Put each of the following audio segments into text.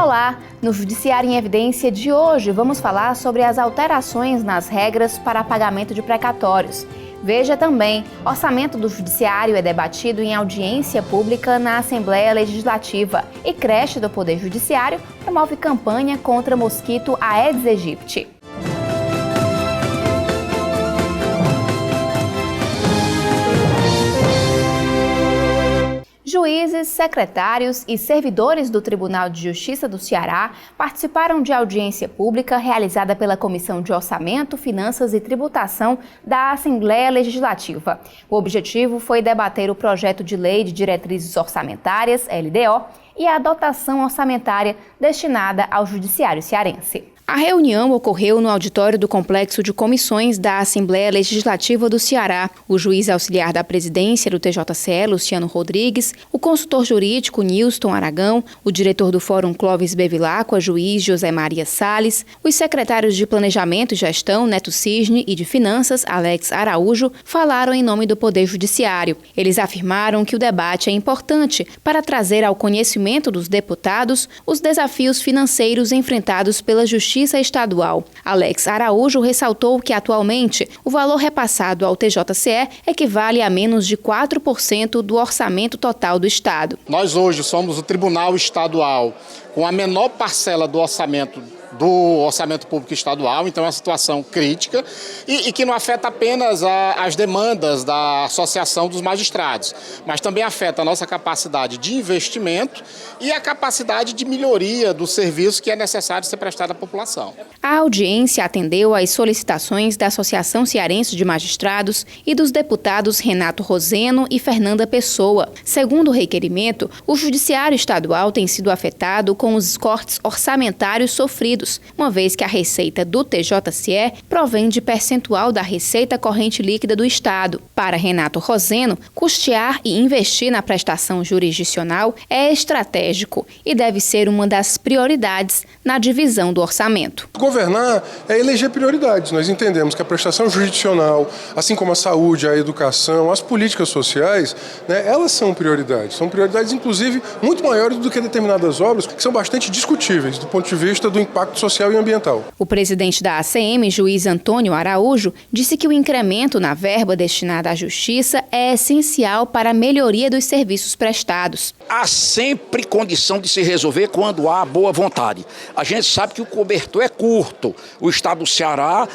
Olá! No Judiciário em Evidência de hoje, vamos falar sobre as alterações nas regras para pagamento de precatórios. Veja também, orçamento do Judiciário é debatido em audiência pública na Assembleia Legislativa e creche do Poder Judiciário promove campanha contra mosquito Aedes aegypti. Juízes, secretários e servidores do Tribunal de Justiça do Ceará participaram de audiência pública realizada pela Comissão de Orçamento, Finanças e Tributação da Assembleia Legislativa. O objetivo foi debater o projeto de lei de diretrizes orçamentárias, LDO, e a dotação orçamentária destinada ao Judiciário cearense. A reunião ocorreu no auditório do Complexo de Comissões da Assembleia Legislativa do Ceará. O juiz auxiliar da presidência do TJCE, Luciano Rodrigues, o consultor jurídico Nilston Aragão, o diretor do Fórum Clóvis Bevilacqua, juiz José Maria Salles, os secretários de Planejamento e Gestão, Neto Cisne, e de Finanças, Alex Araújo, falaram em nome do Poder Judiciário. Eles afirmaram que o debate é importante para trazer ao conhecimento dos deputados os desafios financeiros enfrentados pela Justiça Estadual. Alex Araújo ressaltou que, atualmente, o valor repassado ao TJCE equivale a menos de 4% do orçamento total do Estado. Nós hoje somos o Tribunal Estadual com a menor parcela do orçamento público estadual, então é uma situação crítica e que não afeta apenas as demandas da Associação dos Magistrados, mas também afeta a nossa capacidade de investimento e a capacidade de melhoria do serviço que é necessário ser prestado à população. A audiência atendeu às solicitações da Associação Cearense de Magistrados e dos deputados Renato Roseno e Fernanda Pessoa. Segundo o requerimento, o Judiciário Estadual tem sido afetado com os cortes orçamentários sofridos, uma vez que a receita do TJCE provém de percentual da receita corrente líquida do Estado. Para Renato Roseno, custear e investir na prestação jurisdicional é estratégico e deve ser uma das prioridades na divisão do orçamento. Governar é eleger prioridades. Nós entendemos que a prestação jurisdicional, assim como a saúde, a educação, as políticas sociais, elas são prioridades. São prioridades, inclusive, muito maiores do que determinadas obras que são bastante discutíveis do ponto de vista do impacto social e ambiental. O presidente da ACM, juiz Antônio Araújo, disse que o incremento na verba destinada à Justiça é essencial para a melhoria dos serviços prestados. Há sempre condição de se resolver quando há boa vontade. A gente sabe que o cobertor é curto. O Estado do Ceará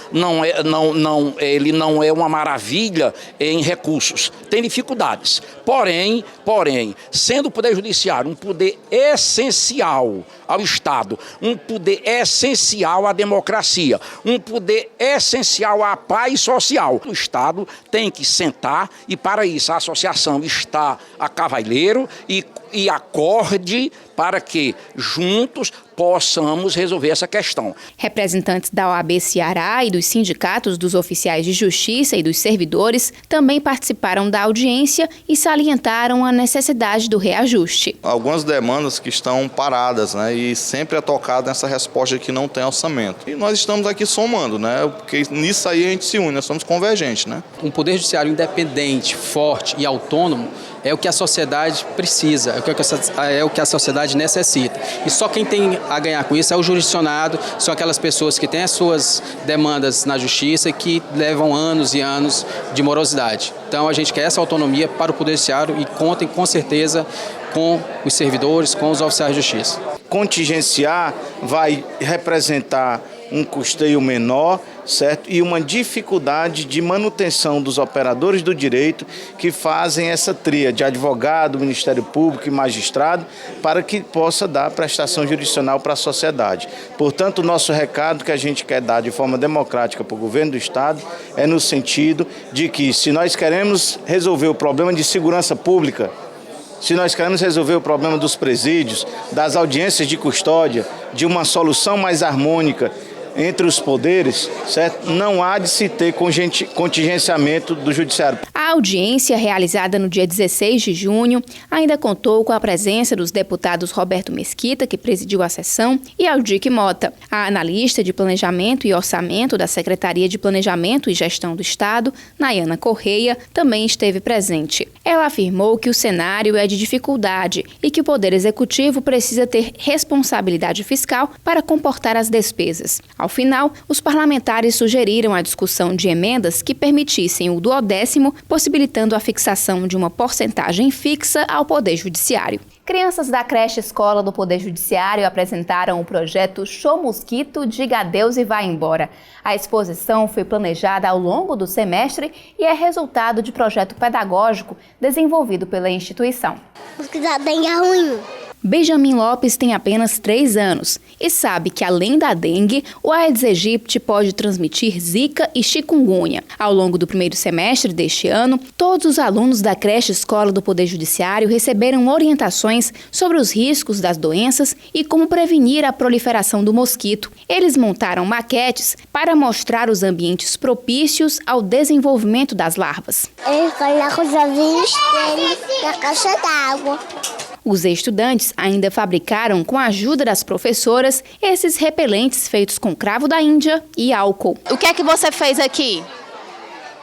ele não é uma maravilha em recursos. Tem dificuldades. Porém, sendo o Poder Judiciário um poder essencial ao Estado, um poder essencial à democracia, um poder essencial à paz social, o Estado tem que sentar e, para isso, a associação está a cavalheiro e acorde para que juntos possamos resolver essa questão. Representantes da OAB Ceará e dos sindicatos dos oficiais de justiça e dos servidores também participaram da audiência e salientaram a necessidade do reajuste. Algumas demandas que estão paradas, e sempre é tocado nessa resposta que não tem orçamento. E nós estamos aqui somando, porque nisso aí a gente se une, nós somos convergentes. Um poder judiciário independente, forte e autônomo é o que a sociedade precisa, é o que a sociedade necessita. E só quem tem a ganhar com isso é o jurisdicionado, são aquelas pessoas que têm as suas demandas na justiça e que levam anos e anos de morosidade. Então a gente quer essa autonomia para o Poder Judiciário e contem com certeza com os servidores, com os oficiais de justiça. Contingenciar vai representar um custeio menor, certo? E uma dificuldade de manutenção dos operadores do direito que fazem essa tríade de advogado, Ministério Público e magistrado para que possa dar prestação jurisdicional para a sociedade. Portanto, o nosso recado que a gente quer dar de forma democrática para o governo do Estado é no sentido de que, se nós queremos resolver o problema de segurança pública, se nós queremos resolver o problema dos presídios, das audiências de custódia, de uma solução mais harmônica entre os poderes, certo? Não há de se ter contingenciamento do judiciário. A audiência, realizada no dia 16 de junho, ainda contou com a presença dos deputados Roberto Mesquita, que presidiu a sessão, e Aldic Mota. A analista de Planejamento e Orçamento da Secretaria de Planejamento e Gestão do Estado, Nayana Correia, também esteve presente. Ela afirmou que o cenário é de dificuldade e que o Poder Executivo precisa ter responsabilidade fiscal para comportar as despesas. Ao final, os parlamentares sugeriram a discussão de emendas que permitissem o 10º, possibilitando a fixação de uma porcentagem fixa ao Poder Judiciário. Crianças da creche escola do Poder Judiciário apresentaram o projeto Show Mosquito, Diga Adeus e Vai Embora. A exposição foi planejada ao longo do semestre e é resultado de projeto pedagógico desenvolvido pela instituição. Mosquito da dengue é ruim. Benjamin Lopes tem apenas 3 anos e sabe que, além da dengue, o Aedes aegypti pode transmitir zika e chikungunya. Ao longo do primeiro semestre deste ano, todos os alunos da creche escola do Poder Judiciário receberam orientações sobre os riscos das doenças e como prevenir a proliferação do mosquito. Eles montaram maquetes para mostrar os ambientes propícios ao desenvolvimento das larvas. Ele coloca os ovinhos dele na caixa d'água. Os estudantes ainda fabricaram, com a ajuda das professoras, esses repelentes feitos com cravo da Índia e álcool. O que é que você fez aqui?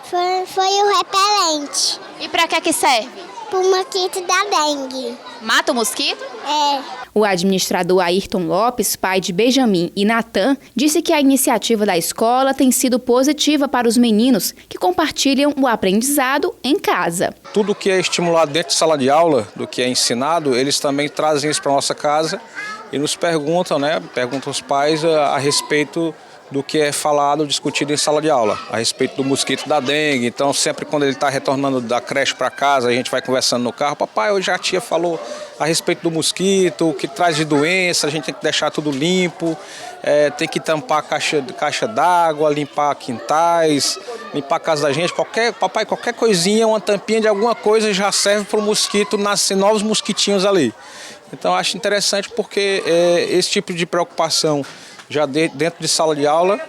Foi o repelente. E para que serve? Pro mosquito da dengue. Mata o mosquito? É. O administrador Ayrton Lopes, pai de Benjamin e Natan, disse que a iniciativa da escola tem sido positiva para os meninos que compartilham o aprendizado em casa. Tudo que é estimulado dentro de sala de aula, do que é ensinado, eles também trazem isso para a nossa casa e nos perguntam, perguntam os pais a respeito do que é falado, discutido em sala de aula, a respeito do mosquito da dengue. Então, sempre quando ele está retornando da creche para casa, a gente vai conversando no carro, papai, hoje a tia falou a respeito do mosquito, o que traz de doença, a gente tem que deixar tudo limpo, tem que tampar a caixa d'água, limpar quintais, limpar a casa da gente, qualquer coisinha, uma tampinha de alguma coisa já serve para o mosquito nascer novos mosquitinhos ali. Então, acho interessante porque esse tipo de preocupação já dentro de sala de aula,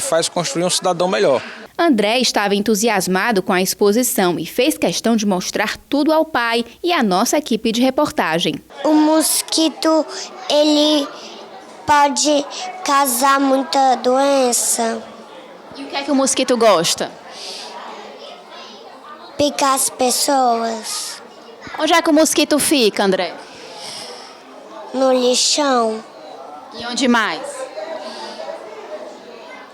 faz construir um cidadão melhor. André estava entusiasmado com a exposição e fez questão de mostrar tudo ao pai e à nossa equipe de reportagem. O mosquito, ele pode causar muita doença. E o que é que o mosquito gosta? Picar as pessoas. Onde é que o mosquito fica, André? No lixão. E onde mais?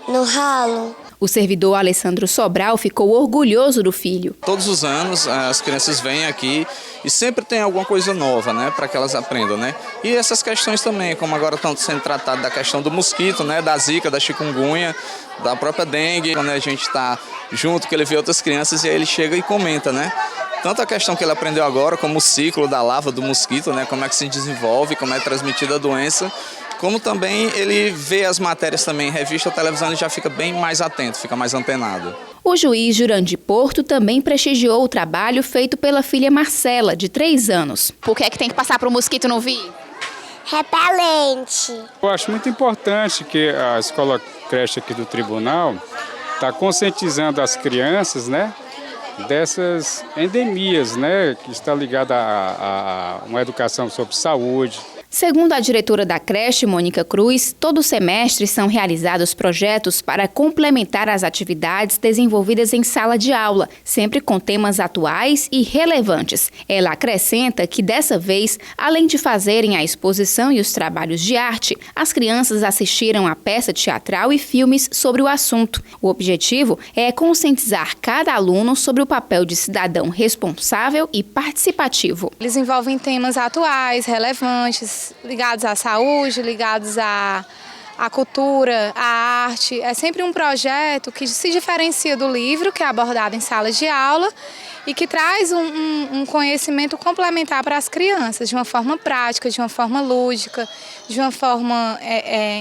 No ralo. O servidor Alessandro Sobral ficou orgulhoso do filho. Todos os anos as crianças vêm aqui e sempre tem alguma coisa nova, para que elas aprendam, E essas questões também, como agora estão sendo tratadas da questão do mosquito, da zika, da chikungunya, da própria dengue. Quando a gente está junto, que ele vê outras crianças e aí ele chega e comenta, Tanto a questão que ele aprendeu agora, como o ciclo da larva do mosquito, como é que se desenvolve, como é transmitida a doença, como também ele vê as matérias também em revista, televisão, ele já fica bem mais atento, fica mais antenado. O juiz Jurandir Porto também prestigiou o trabalho feito pela filha Marcela, de 3 anos. Por que é que tem que passar para o mosquito não vir? Repelente. Eu acho muito importante que a escola creche aqui do tribunal está conscientizando as crianças, dessas endemias, que está ligada a uma educação sobre saúde. Segundo a diretora da creche, Mônica Cruz, todo semestre são realizados projetos para complementar as atividades desenvolvidas em sala de aula, sempre com temas atuais e relevantes. Ela acrescenta que, dessa vez, além de fazerem a exposição e os trabalhos de arte, as crianças assistiram a peça teatral e filmes sobre o assunto. O objetivo é conscientizar cada aluno sobre o papel de cidadão responsável e participativo. Eles envolvem temas atuais, relevantes, ligados à saúde, ligados à cultura, à arte. É sempre um projeto que se diferencia do livro, que é abordado em sala de aula, e que traz um conhecimento complementar para as crianças, de uma forma prática, de uma forma lúdica, de uma forma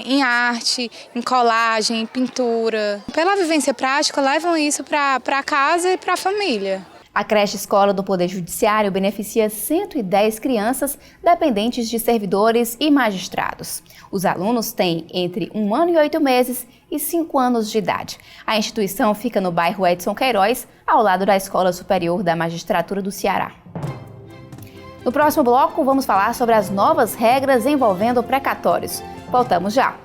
em arte, em colagem, em pintura. Pela vivência prática, levam isso para casa e para a família. A creche escola do Poder Judiciário beneficia 110 crianças dependentes de servidores e magistrados. Os alunos têm entre 1 ano e 8 meses e 5 anos de idade. A instituição fica no bairro Edson Queiroz, ao lado da Escola Superior da Magistratura do Ceará. No próximo bloco, vamos falar sobre as novas regras envolvendo precatórios. Voltamos já!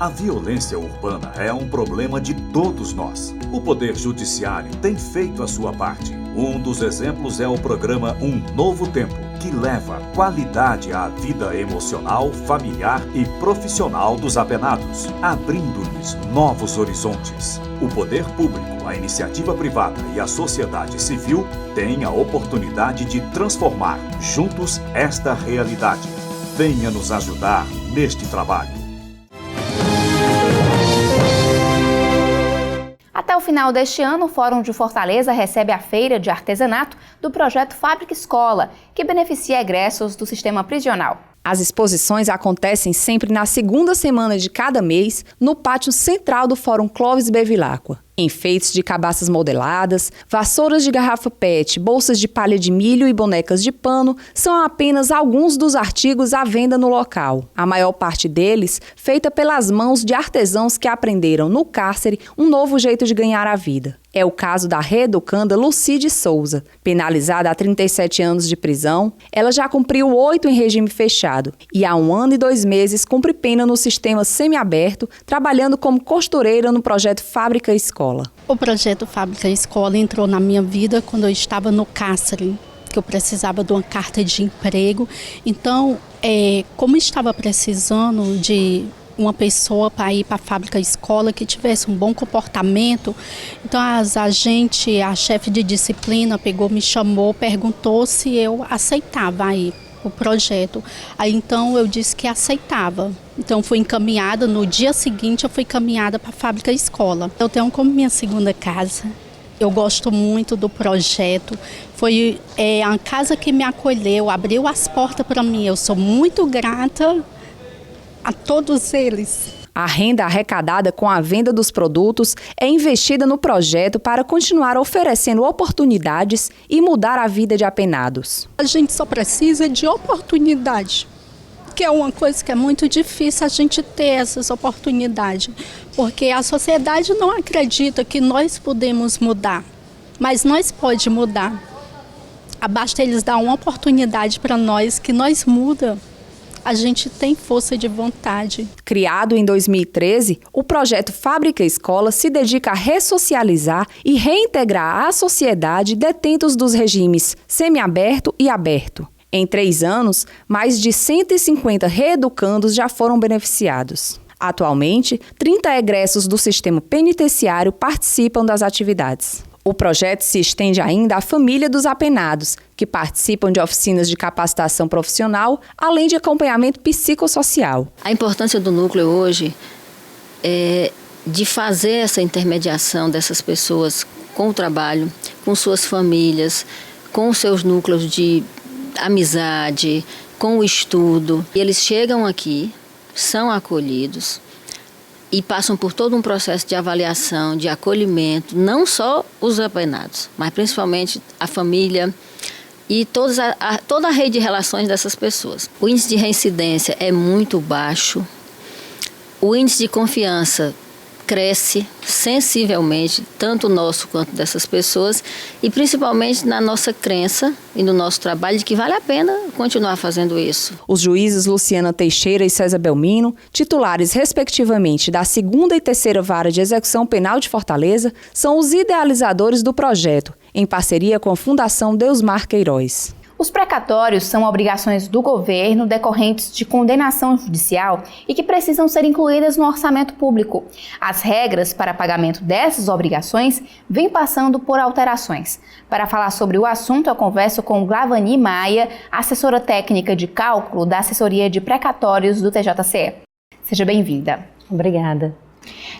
A violência urbana é um problema de todos nós. O Poder Judiciário tem feito a sua parte. Um dos exemplos é o programa Um Novo Tempo, que leva qualidade à vida emocional, familiar e profissional dos apenados, abrindo-lhes novos horizontes. O poder público, a iniciativa privada e a sociedade civil têm a oportunidade de transformar juntos esta realidade. Venha nos ajudar neste trabalho. Até o final deste ano, o Fórum de Fortaleza recebe a feira de artesanato do projeto Fábrica Escola, que beneficia egressos do sistema prisional. As exposições acontecem sempre na segunda semana de cada mês, no pátio central do Fórum Clóvis Bevilacqua. Enfeites de cabaças modeladas, vassouras de garrafa PET, bolsas de palha de milho e bonecas de pano são apenas alguns dos artigos à venda no local. A maior parte deles feita pelas mãos de artesãos que aprenderam no cárcere um novo jeito de ganhar a vida. É o caso da reeducanda Lucide Souza. Penalizada há 37 anos de prisão, ela já cumpriu 8 em regime fechado e há 1 ano e 2 meses cumpre pena no sistema semiaberto, trabalhando como costureira no projeto Fábrica Escola. O projeto Fábrica Escola entrou na minha vida quando eu estava no cárcere, que eu precisava de uma carta de emprego. Então, como estava precisando de uma pessoa para ir para a Fábrica Escola que tivesse um bom comportamento, então a chefe de disciplina me chamou, perguntou se eu aceitava ir o projeto. Aí então eu disse que aceitava. Então fui encaminhada, no dia seguinte eu fui encaminhada para a Fábrica Escola. Eu tenho como minha segunda casa. Eu gosto muito do projeto. Foi a casa que me acolheu, abriu as portas para mim. Eu sou muito grata a todos eles. A renda arrecadada com a venda dos produtos é investida no projeto para continuar oferecendo oportunidades e mudar a vida de apenados. A gente só precisa de oportunidade, que é uma coisa que é muito difícil a gente ter essas oportunidades, porque a sociedade não acredita que nós podemos mudar, mas nós podemos mudar. Basta eles dar uma oportunidade para nós, que nós mudamos. A gente tem força de vontade. Criado em 2013, o projeto Fábrica Escola se dedica a ressocializar e reintegrar à sociedade detentos dos regimes semiaberto e aberto. Em 3 anos, mais de 150 reeducandos já foram beneficiados. Atualmente, 30 egressos do sistema penitenciário participam das atividades. O projeto se estende ainda à família dos apenados, que participam de oficinas de capacitação profissional, além de acompanhamento psicossocial. A importância do núcleo hoje é de fazer essa intermediação dessas pessoas com o trabalho, com suas famílias, com os seus núcleos de amizade, com o estudo. E eles chegam aqui, são acolhidos e passam por todo um processo de avaliação, de acolhimento, não só os apenados, mas principalmente a família e toda a rede de relações dessas pessoas. O índice de reincidência é muito baixo, o índice de confiança cresce sensivelmente, tanto o nosso quanto dessas pessoas, e principalmente na nossa crença e no nosso trabalho de que vale a pena continuar fazendo isso. Os juízes Luciana Teixeira e César Belmino, titulares respectivamente da 2ª e 3ª Vara de Execução Penal de Fortaleza, são os idealizadores do projeto, em parceria com a Fundação Deusmar Queiroz. Os precatórios são obrigações do governo decorrentes de condenação judicial e que precisam ser incluídas no orçamento público. As regras para pagamento dessas obrigações vêm passando por alterações. Para falar sobre o assunto, eu converso com Glavani Maia, assessora técnica de cálculo da Assessoria de Precatórios do TJCE. Seja bem-vinda. Obrigada.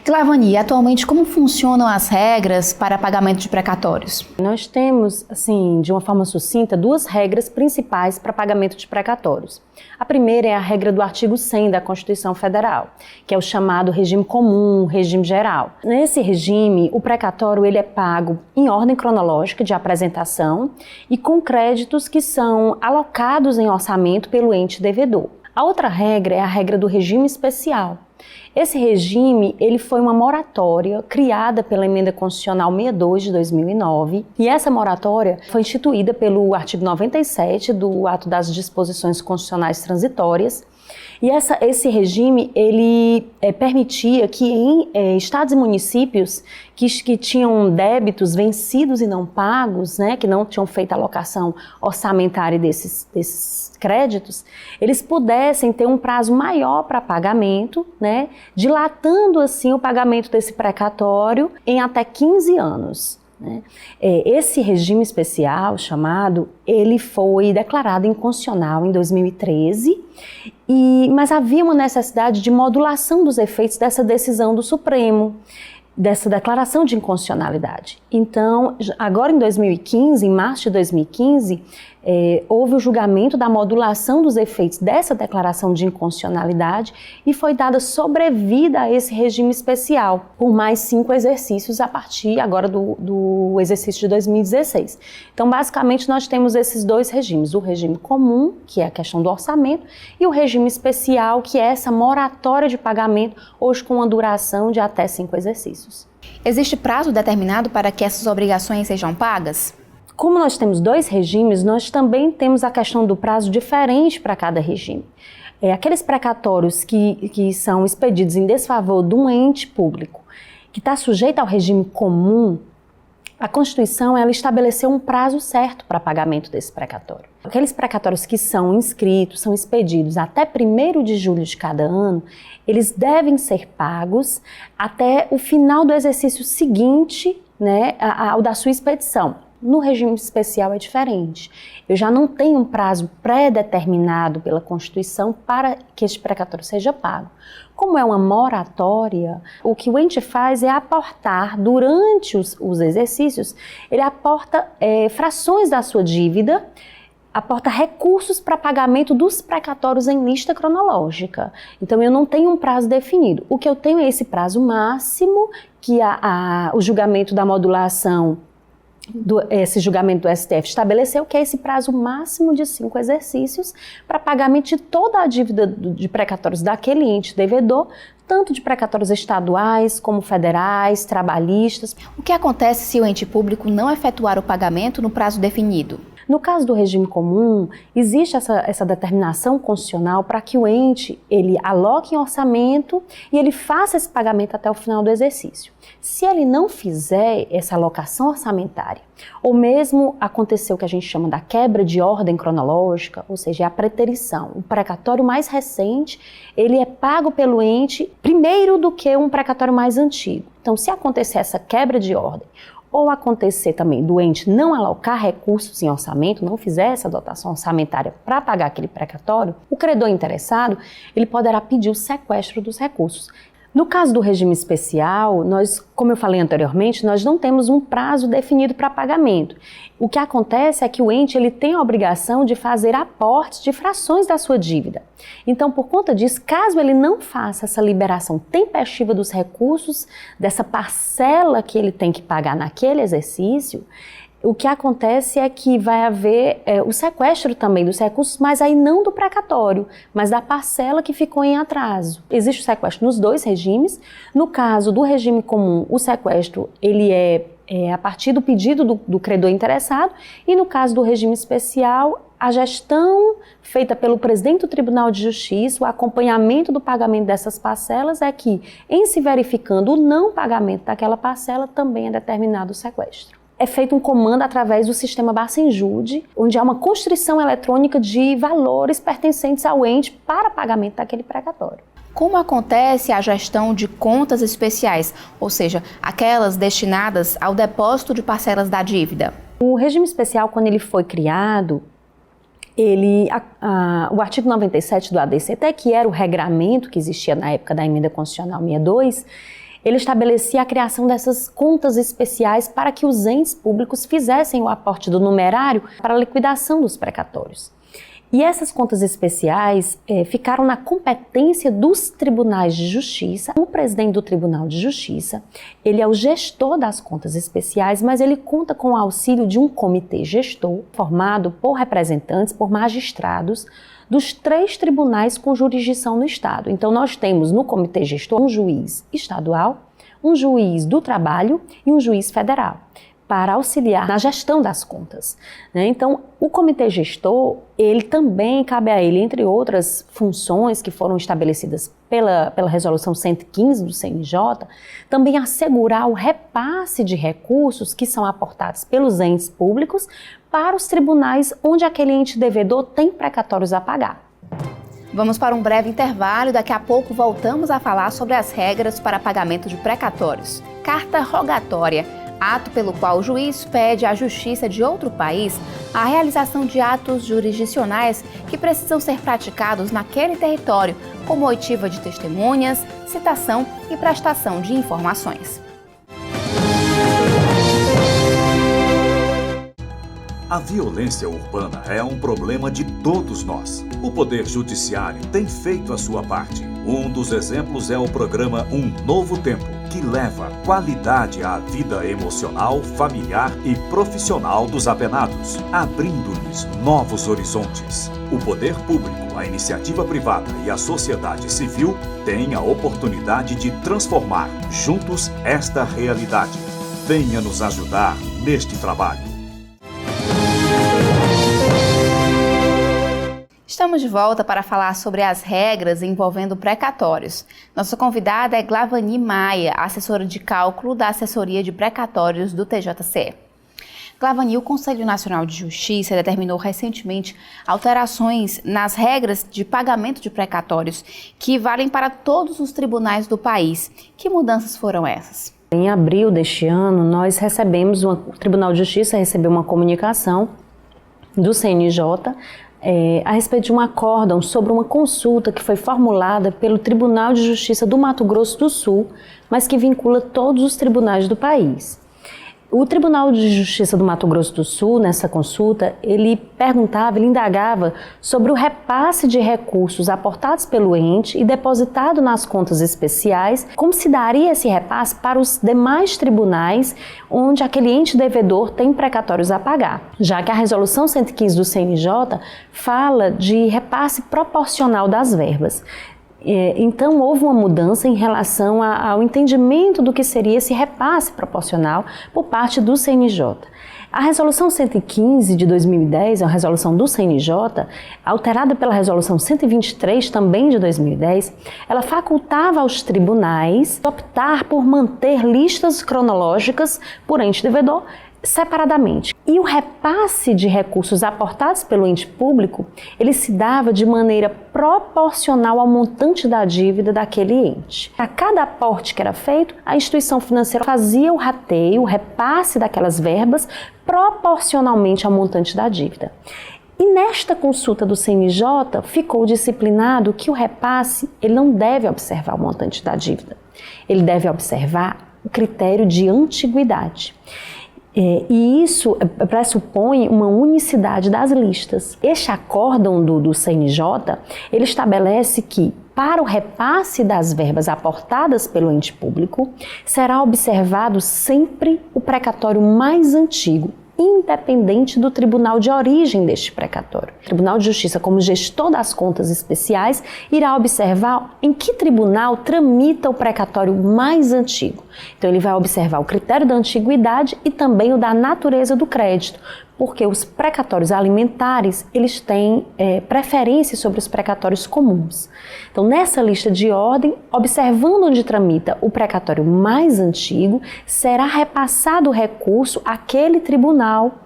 Clavani, atualmente como funcionam as regras para pagamento de precatórios? Nós temos, assim, de uma forma sucinta, duas regras principais para pagamento de precatórios. A primeira é a regra do artigo 100 da Constituição Federal, que é o chamado regime comum, regime geral. Nesse regime, o precatório ele é pago em ordem cronológica de apresentação e com créditos que são alocados em orçamento pelo ente devedor. A outra regra é a regra do regime especial. Esse regime ele foi uma moratória criada pela Emenda Constitucional 62 de 2009 e essa moratória foi instituída pelo artigo 97 do Ato das Disposições Constitucionais Transitórias. E esse regime ele permitia que em estados e municípios que tinham débitos vencidos e não pagos, né, que não tinham feito a alocação orçamentária desses créditos, eles pudessem ter um prazo maior para pagamento, né, dilatando assim o pagamento desse precatório em até 15 anos. Esse regime especial chamado, ele foi declarado inconstitucional em 2013, mas havia uma necessidade de modulação dos efeitos dessa decisão do Supremo, dessa declaração de inconstitucionalidade. Então, agora em 2015, em março de 2015, houve o julgamento da modulação dos efeitos dessa declaração de inconstitucionalidade e foi dada sobrevida a esse regime especial por mais 5 exercícios a partir agora do exercício de 2016. Então, basicamente, nós temos esses dois regimes, o regime comum, que é a questão do orçamento, e o regime especial, que é essa moratória de pagamento, hoje com uma duração de até 5 exercícios. Existe prazo determinado para que essas obrigações sejam pagas? Como nós temos dois regimes, nós também temos a questão do prazo diferente para cada regime. Aqueles precatórios que são expedidos em desfavor de um ente público que está sujeito ao regime comum, a Constituição ela estabeleceu um prazo certo para pagamento desse precatório. Aqueles precatórios que são inscritos, são expedidos até 1º de julho de cada ano, eles devem ser pagos até o final do exercício seguinte, né, ao da sua expedição. No regime especial é diferente. Eu já não tenho um prazo pré-determinado pela Constituição para que este precatório seja pago. Como é uma moratória, o que o ente faz é aportar, durante os exercícios, ele aporta frações da sua dívida, aporta recursos para pagamento dos precatórios em lista cronológica. Então, eu não tenho um prazo definido. O que eu tenho é esse prazo máximo, que o julgamento da modulação esse julgamento do STF estabeleceu, que é esse prazo máximo de 5 exercícios para pagamento de toda a dívida de precatórios daquele ente devedor, tanto de precatórios estaduais como federais, trabalhistas. O que acontece se o ente público não efetuar o pagamento no prazo definido? No caso do regime comum, existe essa determinação constitucional para que o ente ele aloque em orçamento e ele faça esse pagamento até o final do exercício. Se ele não fizer essa alocação orçamentária, ou mesmo acontecer o que a gente chama da quebra de ordem cronológica, ou seja, a preterição, o precatório mais recente, ele é pago pelo ente primeiro do que um precatório mais antigo. Então, se acontecer essa quebra de ordem, ou acontecer também do ente não alocar recursos em orçamento, não fizer essa dotação orçamentária para pagar aquele precatório, o credor interessado, ele poderá pedir o sequestro dos recursos. No caso do regime especial, nós, como eu falei anteriormente, nós não temos um prazo definido para pagamento. O que acontece é que o ente ele tem a obrigação de fazer aportes de frações da sua dívida. Então, por conta disso, caso ele não faça essa liberação tempestiva dos recursos, dessa parcela que ele tem que pagar naquele exercício, o que acontece é que vai haver o sequestro também dos recursos, mas aí não do precatório, mas da parcela que ficou em atraso. Existe o sequestro nos dois regimes. No caso do regime comum, o sequestro ele é a partir do pedido do credor interessado, e no caso do regime especial, a gestão feita pelo presidente do Tribunal de Justiça, o acompanhamento do pagamento dessas parcelas é que, em se verificando o não pagamento daquela parcela, também é determinado o sequestro. É feito um comando através do sistema Bacenjude, onde há uma constrição eletrônica de valores pertencentes ao ente para pagamento daquele precatório. Como acontece a gestão de contas especiais, ou seja, aquelas destinadas ao depósito de parcelas da dívida? O regime especial, quando ele foi criado, o artigo 97 do ADCT, que era o regramento que existia na época da Emenda Constitucional 62, ele estabelecia a criação dessas contas especiais para que os entes públicos fizessem o aporte do numerário para a liquidação dos precatórios. E essas contas especiais ficaram na competência dos tribunais de justiça. O presidente do Tribunal de Justiça, ele é o gestor das contas especiais, mas ele conta com o auxílio de um comitê gestor formado por representantes, por magistrados dos 3 tribunais com jurisdição no Estado. Então nós temos no comitê gestor um juiz estadual, um juiz do trabalho e um juiz federal, para auxiliar na gestão das contas. Então, o comitê gestor, ele também cabe a ele, entre outras funções que foram estabelecidas pela resolução 115 do CNJ, também assegurar o repasse de recursos que são aportados pelos entes públicos para os tribunais onde aquele ente devedor tem precatórios a pagar. Vamos para um breve intervalo e daqui a pouco voltamos a falar sobre as regras para pagamento de precatórios. Carta rogatória, ato pelo qual o juiz pede à justiça de outro país a realização de atos jurisdicionais que precisam ser praticados naquele território, como oitiva de testemunhas, citação e prestação de informações. A violência urbana é um problema de todos nós. O Poder Judiciário tem feito a sua parte. Um dos exemplos é o programa Um Novo Tempo, que leva qualidade à vida emocional, familiar e profissional dos apenados, abrindo-lhes novos horizontes. O poder público, a iniciativa privada e a sociedade civil têm a oportunidade de transformar juntos esta realidade. Venha nos ajudar neste trabalho. Estamos de volta para falar sobre as regras envolvendo precatórios. Nossa convidada é Glavani Maia, assessora de cálculo da Assessoria de Precatórios do TJC. Glavani, o Conselho Nacional de Justiça determinou recentemente alterações nas regras de pagamento de precatórios que valem para todos os tribunais do país. Que mudanças foram essas? Em abril deste ano, o Tribunal de Justiça recebeu uma comunicação do CNJ a respeito de um acórdão sobre uma consulta que foi formulada pelo Tribunal de Justiça do Mato Grosso do Sul, mas que vincula todos os tribunais do país. O Tribunal de Justiça do Mato Grosso do Sul, nessa consulta, ele indagava sobre o repasse de recursos aportados pelo ente e depositado nas contas especiais, como se daria esse repasse para os demais tribunais onde aquele ente devedor tem precatórios a pagar, já que a resolução 115 do CNJ fala de repasse proporcional das verbas. Então, houve uma mudança em relação ao entendimento do que seria esse repasse proporcional por parte do CNJ. A Resolução 115 de 2010, a resolução do CNJ, alterada pela Resolução 123, também de 2010, ela facultava aos tribunais optar por manter listas cronológicas por ente devedor separadamente. E o repasse de recursos aportados pelo ente público, ele se dava de maneira proporcional ao montante da dívida daquele ente. A cada aporte que era feito, a instituição financeira fazia o rateio, o repasse daquelas verbas proporcionalmente ao montante da dívida. E nesta consulta do CNJ, ficou disciplinado que o repasse ele não deve observar o montante da dívida. Ele deve observar o critério de antiguidade. E isso pressupõe uma unicidade das listas. Este acórdão do CNJ, ele estabelece que, para o repasse das verbas aportadas pelo ente público, será observado sempre o precatório mais antigo, independente do tribunal de origem deste precatório. O Tribunal de Justiça, como gestor das contas especiais, irá observar em que tribunal tramita o precatório mais antigo. Então, ele vai observar o critério da antiguidade e também o da natureza do crédito, porque os precatórios alimentares, eles têm preferência sobre os precatórios comuns. Então, nessa lista de ordem, observando onde tramita o precatório mais antigo, será repassado o recurso àquele tribunal,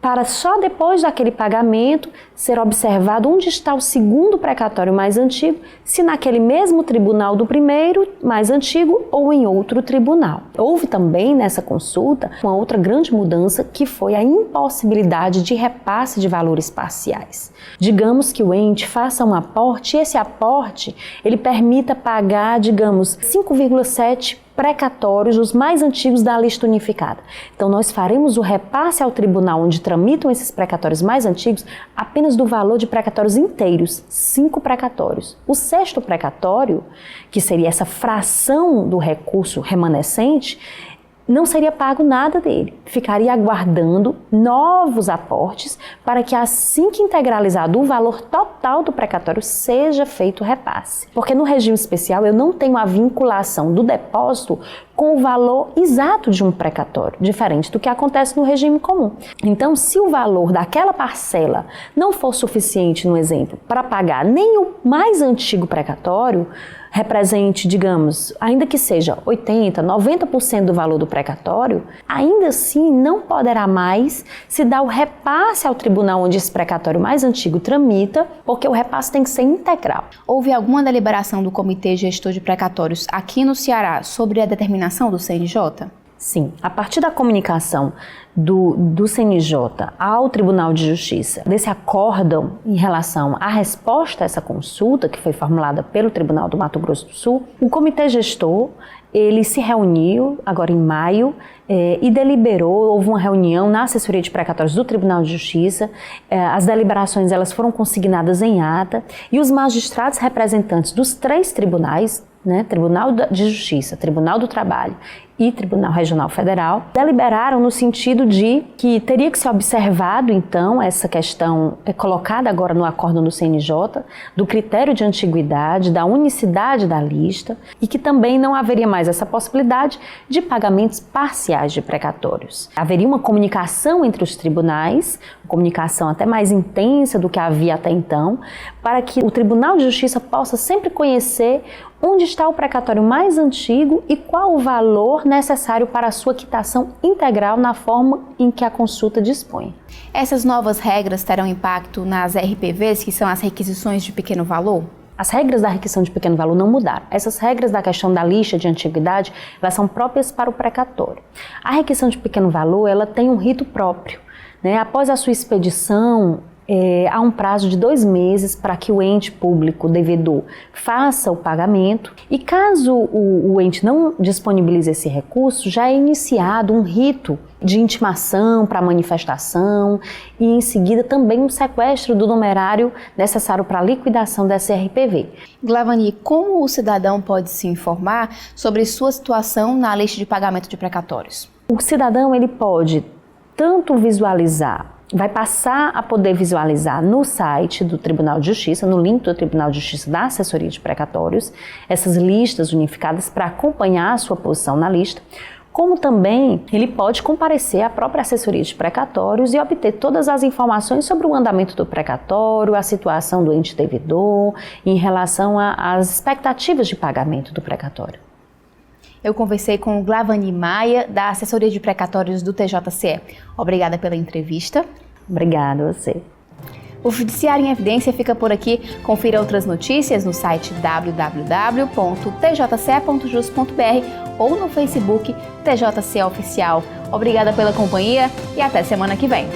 para só depois daquele pagamento ser observado onde está o segundo precatório mais antigo, se naquele mesmo tribunal do primeiro mais antigo ou em outro tribunal. Houve também nessa consulta uma outra grande mudança, que foi a impossibilidade de repasse de valores parciais. Digamos que o ente faça um aporte e esse aporte ele permita pagar, digamos, 5,7 precatórios, os mais antigos da lista unificada. Então, nós faremos o repasse ao tribunal onde tramitam esses precatórios mais antigos apenas do valor de precatórios inteiros, 5 precatórios. O 6º precatório, que seria essa fração do recurso remanescente, não seria pago nada dele, ficaria aguardando novos aportes para que assim que integralizado o valor total do precatório seja feito o repasse. Porque no regime especial eu não tenho a vinculação do depósito com o valor exato de um precatório, diferente do que acontece no regime comum. Então, se o valor daquela parcela não for suficiente, no exemplo, para pagar nem o mais antigo precatório, represente, digamos, ainda que seja 80%, 90% do valor do precatório, ainda assim não poderá mais se dar o repasse ao tribunal onde esse precatório mais antigo tramita, porque o repasse tem que ser integral. Houve alguma deliberação do Comitê Gestor de Precatórios aqui no Ceará sobre a determinação do CNJ? Sim, a partir da comunicação do CNJ ao Tribunal de Justiça, desse acórdão em relação à resposta a essa consulta que foi formulada pelo Tribunal do Mato Grosso do Sul, o Comitê Gestor, ele se reuniu agora em maio e deliberou, houve uma reunião na assessoria de precatórios do Tribunal de Justiça, as deliberações elas foram consignadas em ata e os magistrados representantes dos 3 tribunais, né, Tribunal de Justiça, Tribunal do Trabalho e Tribunal Regional Federal, deliberaram no sentido de que teria que ser observado, então, essa questão colocada agora no acórdão do CNJ, do critério de antiguidade, da unicidade da lista, e que também não haveria mais essa possibilidade de pagamentos parciais de precatórios. Haveria uma comunicação entre os tribunais, uma comunicação até mais intensa do que havia até então, para que o Tribunal de Justiça possa sempre conhecer onde está o precatório mais antigo e qual o valor necessário para a sua quitação integral na forma em que a consulta dispõe. Essas novas regras terão impacto nas RPVs, que são as requisições de pequeno valor? As regras da requisição de pequeno valor não mudaram. Essas regras da questão da lista de antiguidade, elas são próprias para o precatório. A requisição de pequeno valor, ela tem um rito próprio, né? Após a sua expedição, há um prazo de 2 meses para que o ente público devedor faça o pagamento e caso o ente não disponibilize esse recurso, já é iniciado um rito de intimação para manifestação e em seguida também um sequestro do numerário necessário para a liquidação dessa RPV. Glavani, como o cidadão pode se informar sobre sua situação na lista de pagamento de precatórios? O cidadão ele pode tanto visualizar, vai passar a poder visualizar no site do Tribunal de Justiça, no link do Tribunal de Justiça da Assessoria de Precatórios, essas listas unificadas para acompanhar a sua posição na lista, como também ele pode comparecer à própria Assessoria de Precatórios e obter todas as informações sobre o andamento do precatório, a situação do ente devedor, em relação às expectativas de pagamento do precatório. Eu conversei com Glavani Maia, da Assessoria de Precatórios do TJCE. Obrigada pela entrevista. Obrigada a você. O Judiciário em Evidência fica por aqui. Confira outras notícias no site www.tjce.jus.br ou no Facebook TJCE Oficial. Obrigada pela companhia e até semana que vem.